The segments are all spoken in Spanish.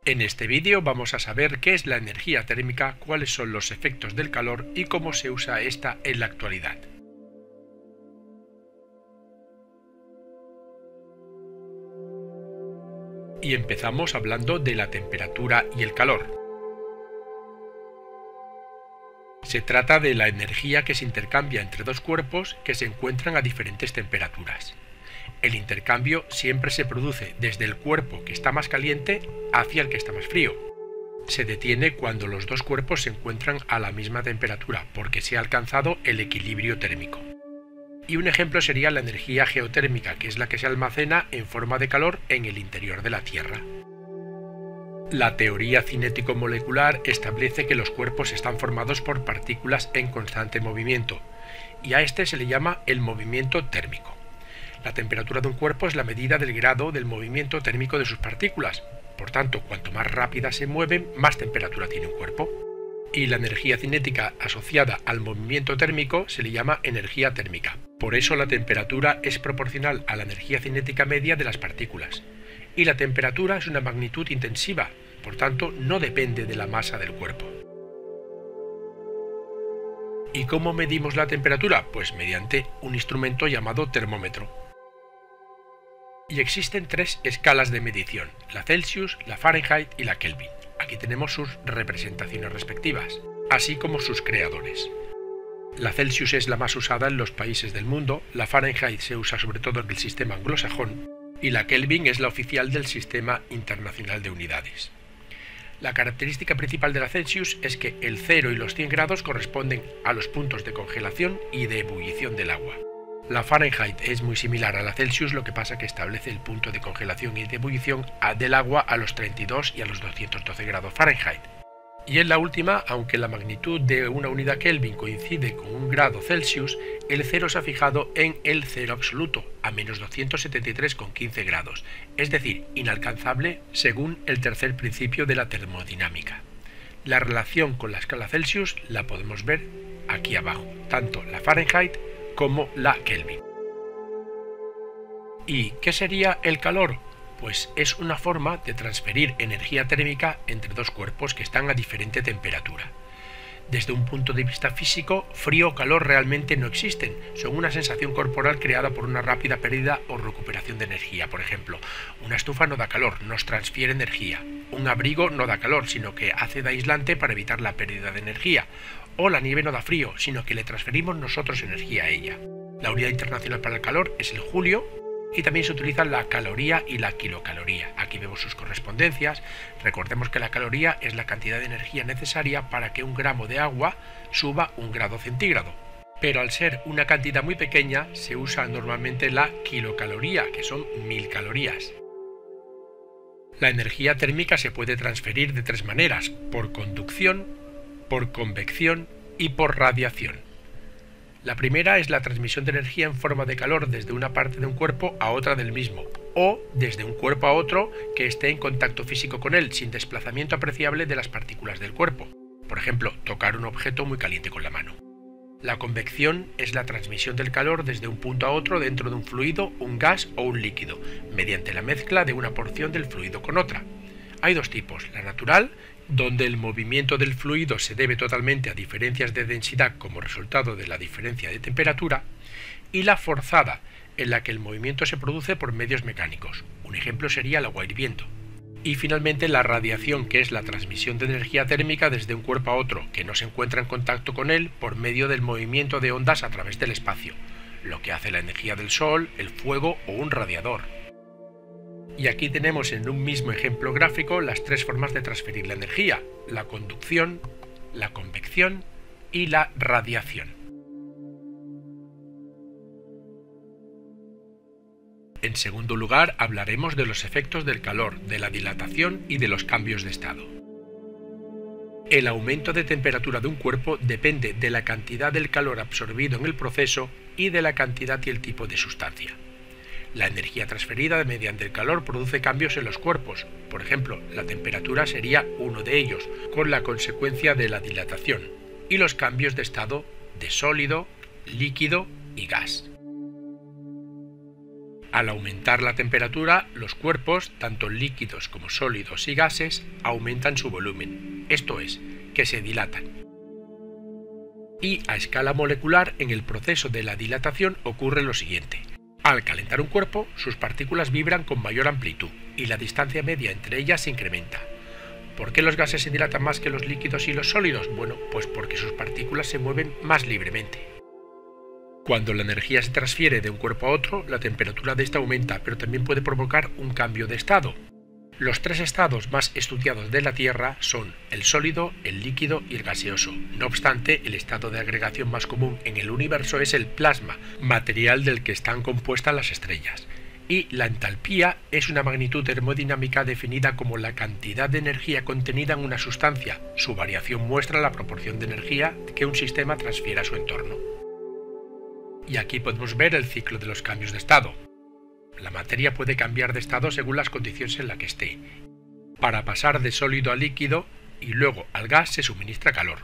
En este vídeo vamos a saber qué es la energía térmica, cuáles son los efectos del calor y cómo se usa esta en la actualidad. Y empezamos hablando de la temperatura y el calor. Se trata de la energía que se intercambia entre dos cuerpos que se encuentran a diferentes temperaturas. El intercambio siempre se produce desde el cuerpo que está más caliente hacia el que está más frío. Se detiene cuando los dos cuerpos se encuentran a la misma temperatura porque se ha alcanzado el equilibrio térmico. Y un ejemplo sería la energía geotérmica, que es la que se almacena en forma de calor en el interior de la Tierra. La teoría cinético-molecular establece que los cuerpos están formados por partículas en constante movimiento, y a este se le llama el movimiento térmico. La temperatura de un cuerpo es la medida del grado del movimiento térmico de sus partículas. Por tanto, cuanto más rápidas se mueven, más temperatura tiene un cuerpo. Y la energía cinética asociada al movimiento térmico se le llama energía térmica. Por eso la temperatura es proporcional a la energía cinética media de las partículas. Y la temperatura es una magnitud intensiva, por tanto no depende de la masa del cuerpo. ¿Y cómo medimos la temperatura? Pues mediante un instrumento llamado termómetro. Y existen tres escalas de medición, la Celsius, la Fahrenheit y la Kelvin. Aquí tenemos sus representaciones respectivas, así como sus creadores. La Celsius es la más usada en los países del mundo, la Fahrenheit se usa sobre todo en el sistema anglosajón y la Kelvin es la oficial del Sistema Internacional de Unidades. La característica principal de la Celsius es que el 0 y los 100 grados corresponden a los puntos de congelación y de ebullición del agua. La Fahrenheit es muy similar a la Celsius, lo que pasa que establece el punto de congelación y de ebullición del agua a los 32 y a los 212 grados Fahrenheit. Y en la última, aunque la magnitud de una unidad Kelvin coincide con un grado Celsius, el 0 se ha fijado en el 0 absoluto, a menos 273,15 grados, es decir, inalcanzable según el tercer principio de la termodinámica. La relación con la escala Celsius la podemos ver aquí abajo, tanto la Fahrenheit como la Kelvin. ¿Y qué sería el calor? Pues es una forma de transferir energía térmica entre dos cuerpos que están a diferente temperatura. Desde un punto de vista físico, frío o calor realmente no existen, son una sensación corporal creada por una rápida pérdida o recuperación de energía. Por ejemplo, una estufa no da calor, nos transfiere energía. Un abrigo no da calor, sino que hace de aislante para evitar la pérdida de energía. O la nieve no da frío, sino que le transferimos nosotros energía a ella. La unidad internacional para el calor es el julio, y también se utilizan la caloría y la kilocaloría. Aquí vemos sus correspondencias. Recordemos que la caloría es la cantidad de energía necesaria para que un gramo de agua suba 1 grado centígrado. Pero al ser una cantidad muy pequeña, se usa normalmente la kilocaloría, que son 1000 calorías. La energía térmica se puede transferir de tres maneras: por conducción, por convección y por radiación. La primera es la transmisión de energía en forma de calor desde una parte de un cuerpo a otra del mismo, o desde un cuerpo a otro que esté en contacto físico con él, sin desplazamiento apreciable de las partículas del cuerpo. Por ejemplo, tocar un objeto muy caliente con la mano. La convección es la transmisión del calor desde un punto a otro dentro de un fluido, un gas o un líquido, mediante la mezcla de una porción del fluido con otra. Hay dos tipos: la natural, donde el movimiento del fluido se debe totalmente a diferencias de densidad como resultado de la diferencia de temperatura, y la forzada, en la que el movimiento se produce por medios mecánicos. Un ejemplo sería el agua hirviendo. Y finalmente la radiación, que es la transmisión de energía térmica desde un cuerpo a otro que no se encuentra en contacto con él por medio del movimiento de ondas a través del espacio, lo que hace la energía del sol, el fuego o un radiador. Y aquí tenemos en un mismo ejemplo gráfico las tres formas de transferir la energía: la conducción, la convección y la radiación. En segundo lugar, hablaremos de los efectos del calor, de la dilatación y de los cambios de estado. El aumento de temperatura de un cuerpo depende de la cantidad del calor absorbido en el proceso y de la cantidad y el tipo de sustancia. La energía transferida mediante el calor produce cambios en los cuerpos. Por ejemplo, la temperatura sería uno de ellos, con la consecuencia de la dilatación, y los cambios de estado de sólido, líquido y gas. Al aumentar la temperatura, los cuerpos, tanto líquidos como sólidos y gases, aumentan su volumen, esto es, que se dilatan. Y a escala molecular, en el proceso de la dilatación ocurre lo siguiente. Al calentar un cuerpo, sus partículas vibran con mayor amplitud y la distancia media entre ellas se incrementa. ¿Por qué los gases se dilatan más que los líquidos y los sólidos? Bueno, pues porque sus partículas se mueven más libremente. Cuando la energía se transfiere de un cuerpo a otro, la temperatura de ésta aumenta, pero también puede provocar un cambio de estado. Los tres estados más estudiados de la Tierra son el sólido, el líquido y el gaseoso. No obstante, el estado de agregación más común en el universo es el plasma, material del que están compuestas las estrellas. Y la entalpía es una magnitud termodinámica definida como la cantidad de energía contenida en una sustancia. Su variación muestra la proporción de energía que un sistema transfiere a su entorno. Y aquí podemos ver el ciclo de los cambios de estado. La materia puede cambiar de estado según las condiciones en las que esté. Para pasar de sólido a líquido y luego al gas se suministra calor.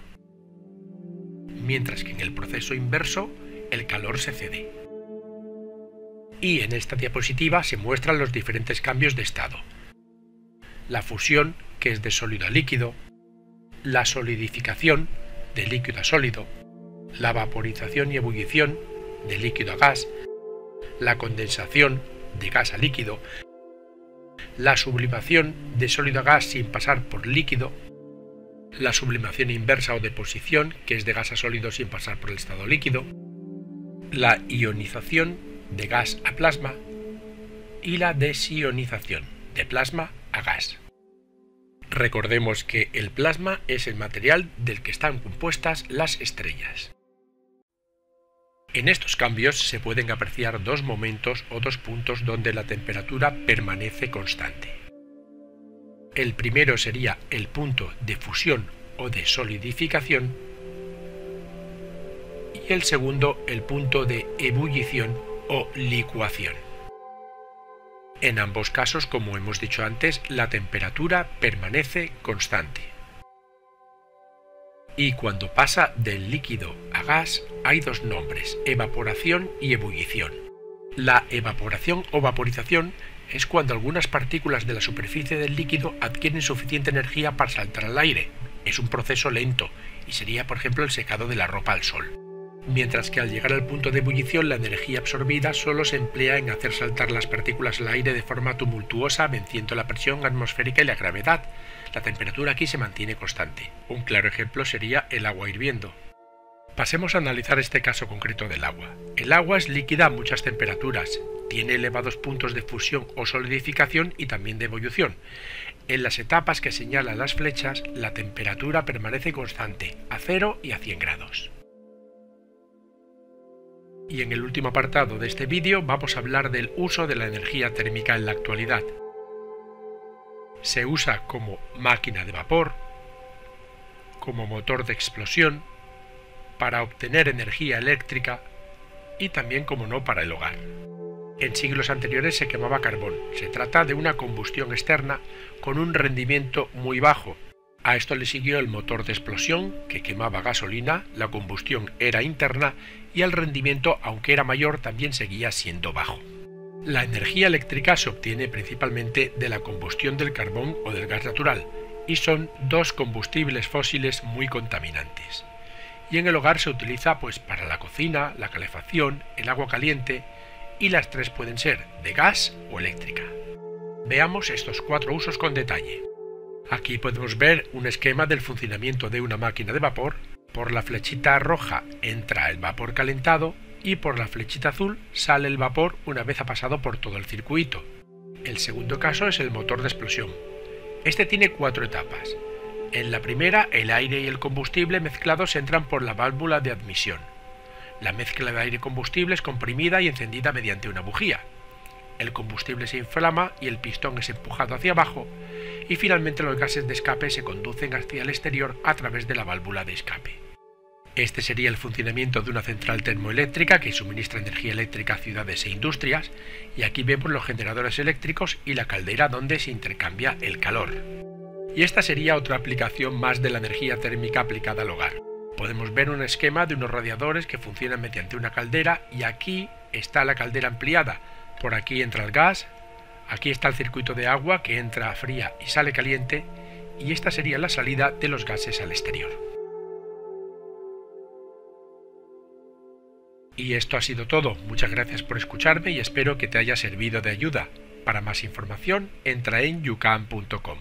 Mientras que en el proceso inverso, el calor se cede. Y en esta diapositiva se muestran los diferentes cambios de estado. La fusión, que es de sólido a líquido, la solidificación, de líquido a sólido, la vaporización y ebullición, de líquido a gas, la condensación, de gas a líquido, la sublimación, de sólido a gas sin pasar por líquido, la sublimación inversa o deposición, que es de gas a sólido sin pasar por el estado líquido, la ionización, de gas a plasma, y la desionización, de plasma a gas. Recordemos que el plasma es el material del que están compuestas las estrellas. En estos cambios se pueden apreciar dos momentos o dos puntos donde la temperatura permanece constante. El primero sería el punto de fusión o de solidificación y el segundo el punto de ebullición o licuación. En ambos casos, como hemos dicho antes, la temperatura permanece constante. Y cuando pasa del líquido a gas hay dos nombres, evaporación y ebullición. La evaporación o vaporización es cuando algunas partículas de la superficie del líquido adquieren suficiente energía para saltar al aire. Es un proceso lento y sería, por ejemplo, el secado de la ropa al sol. Mientras que al llegar al punto de ebullición la energía absorbida solo se emplea en hacer saltar las partículas al aire de forma tumultuosa, venciendo la presión atmosférica y la gravedad. La temperatura aquí se mantiene constante. Un claro ejemplo sería el agua hirviendo. Pasemos a analizar este caso concreto del agua. El agua es líquida a muchas temperaturas, tiene elevados puntos de fusión o solidificación y también de ebullición. En las etapas que señalan las flechas, la temperatura permanece constante, a 0 y a 100 grados. Y en el último apartado de este vídeo vamos a hablar del uso de la energía térmica en la actualidad. Se usa como máquina de vapor, como motor de explosión, para obtener energía eléctrica y también, como no, para el hogar. En siglos anteriores se quemaba carbón. Se trata de una combustión externa con un rendimiento muy bajo. A esto le siguió el motor de explosión, que quemaba gasolina, la combustión era interna y el rendimiento, aunque era mayor, también seguía siendo bajo. La energía eléctrica se obtiene principalmente de la combustión del carbón o del gas natural, y son dos combustibles fósiles muy contaminantes. Y en el hogar se utiliza para la cocina, la calefacción, el agua caliente, y las tres pueden ser de gas o eléctrica. Veamos estos cuatro usos con detalle. Aquí podemos ver un esquema del funcionamiento de una máquina de vapor. Por la flechita roja entra el vapor calentado y por la flechita azul sale el vapor una vez ha pasado por todo el circuito. El segundo caso es el motor de explosión. Este tiene 4 etapas. En la primera, el aire y el combustible mezclados entran por la válvula de admisión. La mezcla de aire y combustible es comprimida y encendida mediante una bujía. El combustible se inflama y el pistón es empujado hacia abajo, y finalmente los gases de escape se conducen hacia el exterior a través de la válvula de escape. Este sería el funcionamiento de una central termoeléctrica que suministra energía eléctrica a ciudades e industrias, y aquí vemos los generadores eléctricos y la caldera donde se intercambia el calor. Y esta sería otra aplicación más de la energía térmica aplicada al hogar. Podemos ver un esquema de unos radiadores que funcionan mediante una caldera y aquí está la caldera ampliada, Por aquí entra el gas, aquí está el circuito de agua que entra fría y sale caliente, y esta sería la salida de los gases al exterior. Y esto ha sido todo. Muchas gracias por escucharme y espero que te haya servido de ayuda. Para más información, entra en youcan.com.